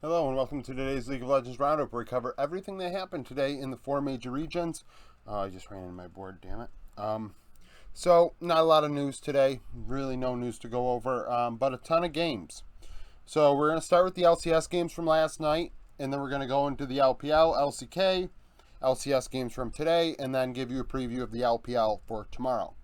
Hello and welcome to today's League of Legends Roundup, where we cover everything that happened today in the four major regions. I just ran into my board, damn it. So, not a lot of news today. Really no news to go over, but a ton of games. So, we're going to start with the LCS games from last night, and then we're going to go into the LPL, LCK, LCS games from today, and then give you a preview of the LPL for tomorrow.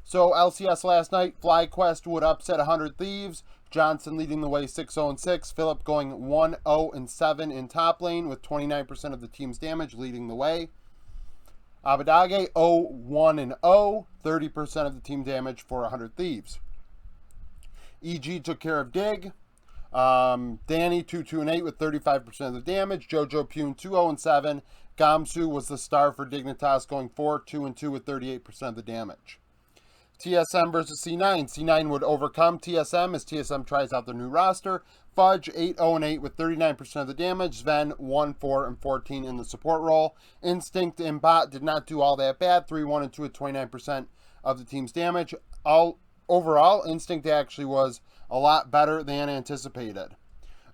So, LCS last night, FlyQuest would upset 100 Thieves. Johnson leading the way 6-0-6. Phillip going 1-0-7 in top lane with 29% of the team's damage leading the way. Abadage 0-1-0, 30% of the team damage for 100 Thieves. EG took care of Dig. Danny 2-2-8 with 35% of the damage. Jojo Pune 2-0-7. Gamsu was the star for Dignitas going 4-2-2 with 38% of the damage. TSM versus C9. C9 would overcome TSM as TSM tries out their new roster. Fudge 8-0-8 with 39% of the damage. Sven 1-4-14 in the support role. Instinct and Bot did not do all that bad. 3-1-2 with 29% of the team's damage. Overall, Instinct actually was a lot better than anticipated.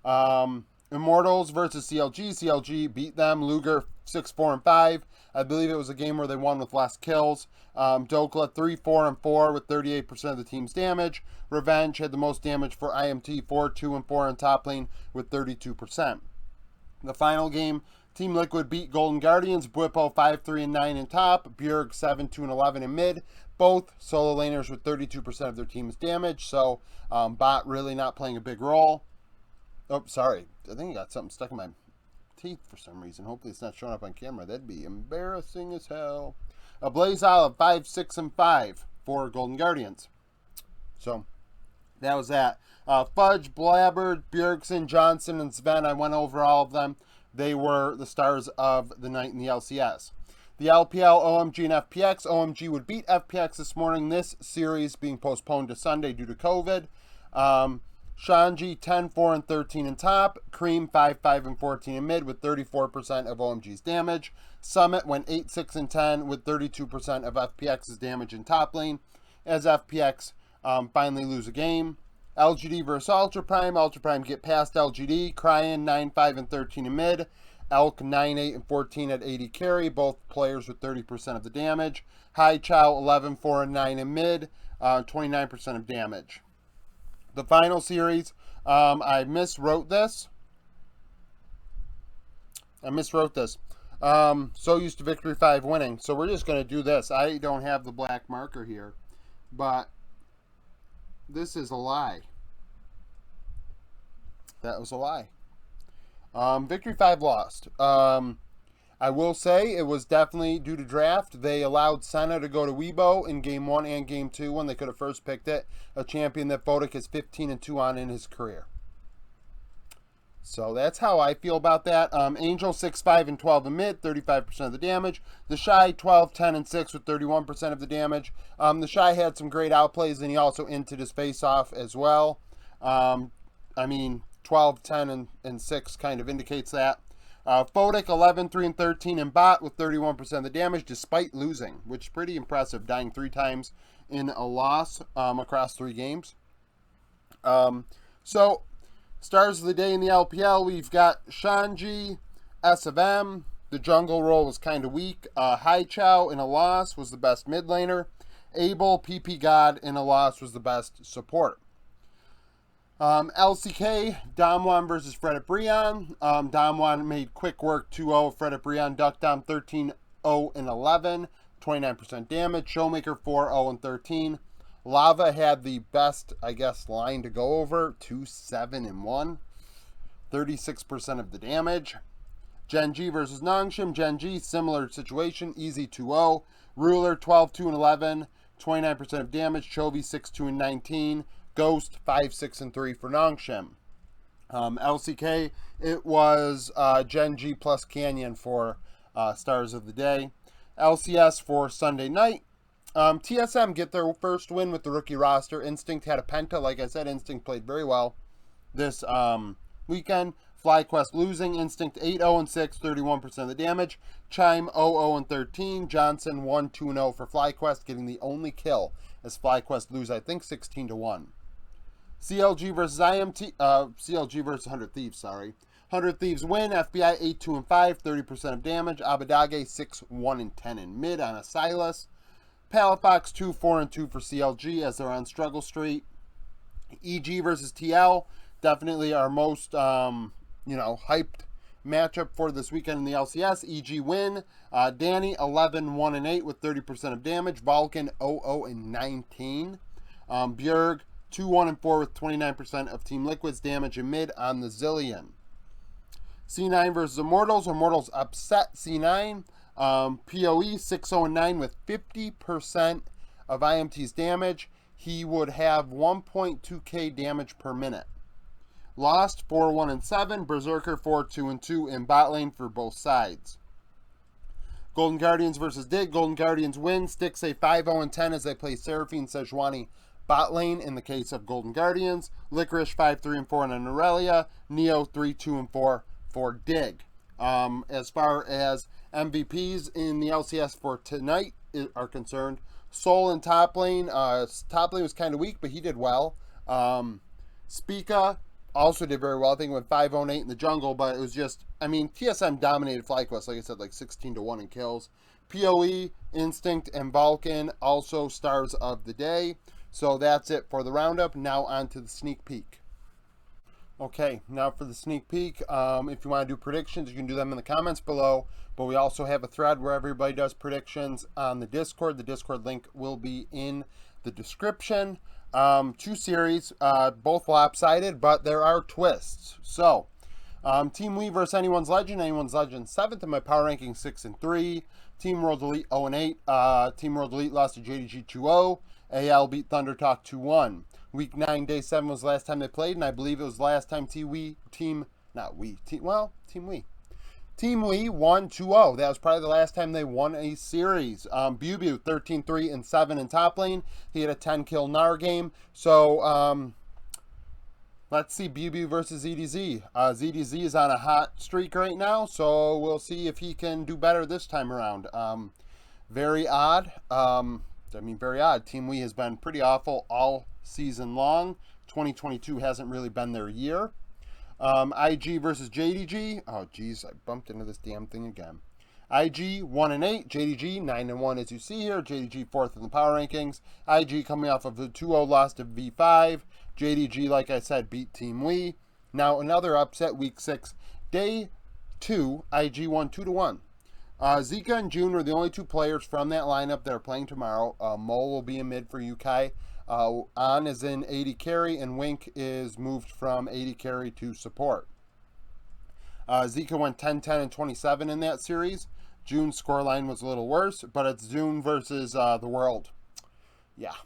Immortals versus CLG. CLG beat them. Luger 6-4-5. I believe it was a game where they won with less kills. Dokla 3-4-4 with 38% of the team's damage. Revenge had the most damage for IMT 4-2-4 in top lane with 32%. The final game, Team Liquid beat Golden Guardians. Bwipo 5-3-9 in top. Bjerg 7-2-11 in mid. Both solo laners with 32% of their team's damage. So Bot really not playing a big role. Oh, sorry. I think I got something stuck in my teeth for some reason. Hopefully it's not showing up on camera. That'd be embarrassing as hell. A Blaze Olive 5-6-5 for Golden Guardians. So that was that. Fudge, Blabbard, Bjergsen, Johnson, and Sven. I went over all of them. They were the stars of the night in the LCS. The LPL, OMG, and FPX. OMG would beat FPX this morning. This series being postponed to Sunday due to COVID. Shanji 10-4-13 in top. Cream 5-5-14 in mid with 34% of OMG's damage. Summit went 8-6-10 with 32% of FPX's damage in top lane as FPX finally lose a game. LGD versus Ultra Prime. Ultra Prime get past LGD. Cryan 9-5-13 in mid. Elk 9-8-14 at 80 carry. Both players with 30% of the damage. Hai Chao 11-4-9 in mid. 29% of damage. The final series, I miswrote this. So used to Victory 5 winning. So we're just going to do this. I don't have the black marker here. But this is a lie. That was a lie. Victory 5 lost. I will say it was definitely due to draft. They allowed Senna to go to Weibo in Game 1 and Game 2 when they could have first picked it. A champion that Vodik is 15-2 on in his career. So that's how I feel about that. Angel 6-5-12 in mid, 35% of the damage. The Shy 12-10-6 with 31% of the damage. The Shy had some great outplays and he also inted his face off as well. 12-10-6 kind of indicates that. Vodik 11-3-13 in bot with 31% of the damage despite losing, which is pretty impressive, dying 3 times in a loss across 3 games. So, stars of the day in the LPL, we've got Shanji, S of M. The jungle role was kind of weak. Hai Chao in a loss was the best mid laner. Abel, PP God in a loss was the best support. LCK, Damwon versus Fredit Brion. Damwon made quick work 2-0. Fredit Brion ducked down 13-0-11. 29% damage. Showmaker 4-0-13. Lava had the best, I guess, line to go over. 2-7-1. 36% of the damage. Genji versus Nongshim. Genji, similar situation. Easy 2-0. Ruler 12-2-11. 29% of damage. Chovy 6-2-19. Ghost 5-6-3 for Nongshim. LCK, it was Genji plus Canyon for stars of the day. LCS for Sunday night. TSM get their first win with the rookie roster. Instinct had a penta. Like I said, Instinct played very well this weekend. FlyQuest losing. Instinct 8-0-6, 31% of the damage. Chime 0-0-13. Johnson 1-2-0 for FlyQuest, getting the only kill as FlyQuest lose, I think, 16-1. CLG versus IMT, CLG versus 100 Thieves, sorry. 100 Thieves win. FBI 8-2-5, 30% of damage. Abadage 6-1-10 in mid on a Silas. Palafox 2-4-2 for CLG as they're on struggle street. EG versus TL, definitely our most hyped matchup for this weekend in the LCS. EG win. Danny 11-1-8 with 30% of damage. Vulcan 0-0-19. Bjerg 2-1-4 with 29% of Team Liquid's damage in mid on the Zillion. C9 versus Immortals. Immortals upset C9. PoE 6-0-9 with 50% of IMT's damage. He would have 1.2k damage per minute. Lost 4-1-7. Berserker 4-2-2 in bot lane for both sides. Golden Guardians versus Dig. Golden Guardians win. Sticks a 5-0-10 as they play Seraphine Sejuani bot lane in the case of Golden Guardians. Licorice 5-3-4 on Aurelia. Neo 3-2-4 for Dig. As far as MVPs in the LCS for tonight are concerned, Soul in top lane. Top lane was kind of weak, but he did well. Spica also did very well. I think he went 5-0-8 in the jungle, but it was just, TSM dominated FlyQuest, like I said, like 16-1 in kills. PoE, Instinct, and Vulcan, also stars of the day. So that's it for the roundup. Now on to the sneak peek. Okay, now for the sneak peek. If you want to do predictions, you can do them in the comments below. But we also have a thread where everybody does predictions on the Discord. The Discord link will be in the description. 2 series, both lopsided, but there are twists. So, Team Wii versus Anyone's Legend. Anyone's Legend 7th in my power ranking, 6-3. Team World Elite 0-8. Team World Elite lost to JDG 2-0. AL beat Thunder Talk 2-1. Week 9, Day 7 was the last time they played, and I believe it was the last time Team Wii won 2-0. That was probably the last time they won a series. Bubu 13-3-7 in top lane. He had a 10-kill Gnar game. So, let's see Bubu versus ZDZ. ZDZ is on a hot streak right now, so we'll see if he can do better this time around. Very odd. Very odd. Team Wii has been pretty awful all season long. 2022 hasn't really been their year. IG versus JDG. Oh, geez, I bumped into this damn thing again. IG 1-8, JDG 9-1 as you see here. JDG 4th in the power rankings. IG coming off of the 2-0 loss to V5. JDG, like I said, beat Team Wii. Now another upset, week 6, Day 2. IG won 2-1. Zika and June are the only 2 players from that lineup that are playing tomorrow. Mole will be in mid for Yukai. On is in AD carry, and Wink is moved from AD carry to support. Zika went 10-10-27 in that series. June's scoreline was a little worse, but it's June versus the world. Yeah.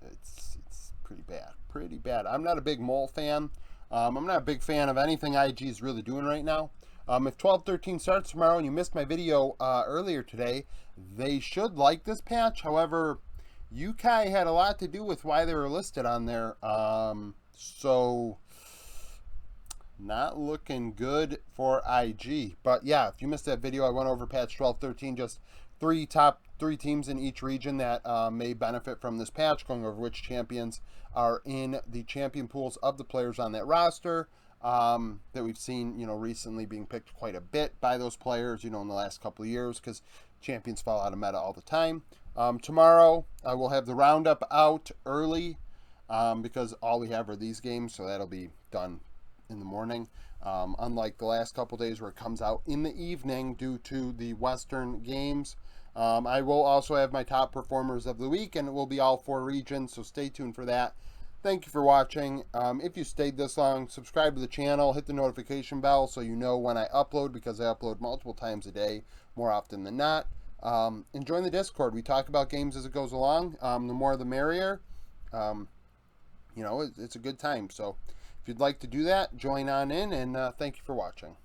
It's pretty bad. Pretty bad. I'm not a big Mole fan. I'm not a big fan of anything IG is really doing right now. If 12-13 starts tomorrow and you missed my video earlier today, they should like this patch. However, Yukai had a lot to do with why they were listed on there. So, not looking good for IG. But yeah, if you missed that video, I went over patch 12-13, just top 3 teams in each region that may benefit from this patch, going over which champions are in the champion pools of the players on that roster. That we've seen, recently being picked quite a bit by those players, in the last couple of years, because champions fall out of meta all the time. Tomorrow, I will have the roundup out early, because all we have are these games, so that'll be done in the morning. Unlike the last couple days where it comes out in the evening due to the Western games. I will also have my top performers of the week, and it will be all 4 regions, so stay tuned for that. Thank you for watching. If you stayed this long, subscribe to the channel, hit the notification bell so you know when I upload, because I upload multiple times a day, more often than not. And join the Discord. We talk about games as it goes along. The more the merrier. It's a good time. So if you'd like to do that, join on in, and thank you for watching.